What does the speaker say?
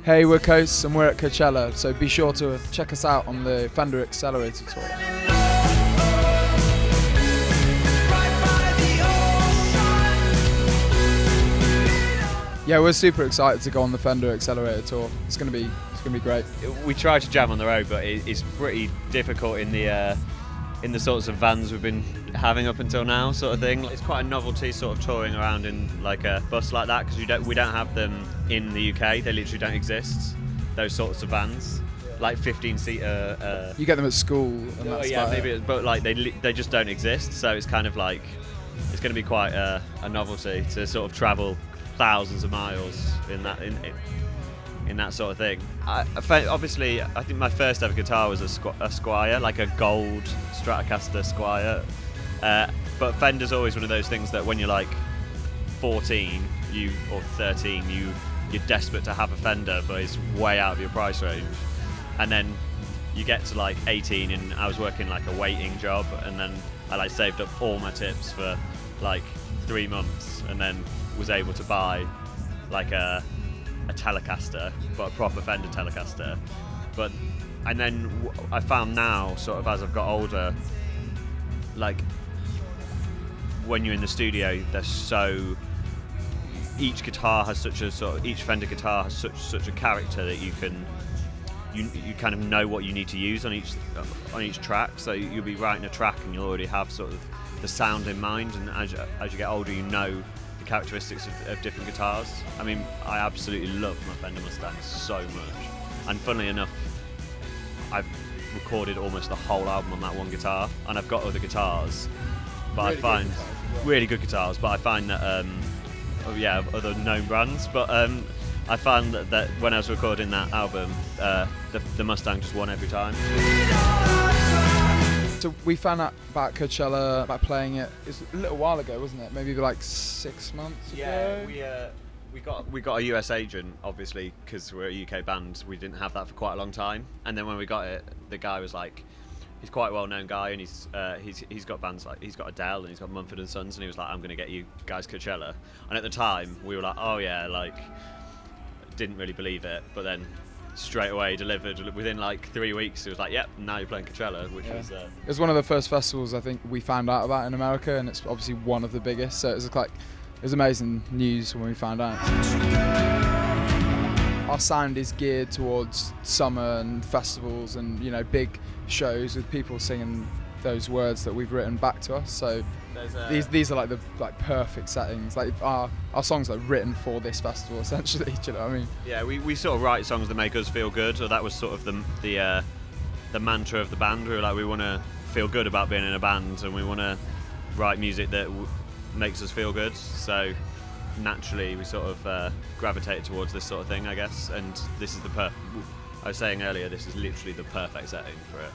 Hey, we're Coasts and we're at Coachella, so be sure to check us out on the Fender Accelerator Tour. Yeah, we're super excited to go on the Fender Accelerator Tour. It's gonna be great. We try to jam on the road, but it's pretty difficult in the sorts of vans we've been having up until now, sort of thing. It's quite a novelty, sort of touring around in like a bus like that, because we don't have them in the UK. They literally don't exist. Those sorts of vans, like 15-seater. You get them at school, and that's yeah, about maybe, it. but like they just don't exist. So it's kind of like it's going to be quite a novelty to sort of travel thousands of miles in that sort of thing. Obviously, I think my first ever guitar was a Squire, like a gold Stratocaster Squire. But Fender's always one of those things that when you're like 14 or 13, you're desperate to have a Fender, but it's way out of your price range. And then you get to like 18, and I was working like a waiting job, and then I like saved up all my tips for like 3 months, and then was able to buy like a Telecaster, but a proper Fender Telecaster. And then I found now, sort of as I've got older, like when you're in the studio, each guitar has each Fender guitar has such a character that you kind of know what you need to use on each track. So you'll be writing a track and you'll already have sort of the sound in mind, and as you get older, you know the characteristics of different guitars. I mean, I absolutely love my Fender Mustang so much, and funnily enough, I've recorded almost the whole album on that one guitar, and I've got other guitars, but really I find really good guitars, but I find that other known brands, but I found that when I was recording that album, the Mustang just won every time. So we found out about Coachella, about playing it, it's a little while ago, wasn't it? Maybe like 6 months ago? Yeah, we got a US agent, obviously, because we're a UK band. We didn't have that for quite a long time, and then when we got it, the guy was like, he's quite a well-known guy, and he's got bands like, he's got Adele and he's got Mumford & Sons, and he was like, I'm going to get you guys Coachella. And at the time, we were like, oh yeah, like, didn't really believe it, but then straight away delivered within like 3 weeks. It was like, yep, now you're playing Coachella, which was it was one of the first festivals I think we found out about in America, and it's obviously one of the biggest, so it was amazing news when we found out. Our sound is geared towards summer and festivals and, you know, big shows with people singing those words that we've written back to us. So these are like the perfect settings. Like our songs are written for this festival essentially. Do you know what I mean? Yeah, we sort of write songs that make us feel good. Or that was sort of the mantra of the band. We were like, we want to feel good about being in a band, and we want to write music that makes us feel good. So naturally, we sort of gravitated towards this sort of thing, I guess. And this is I was saying earlier, this is literally the perfect setting for it.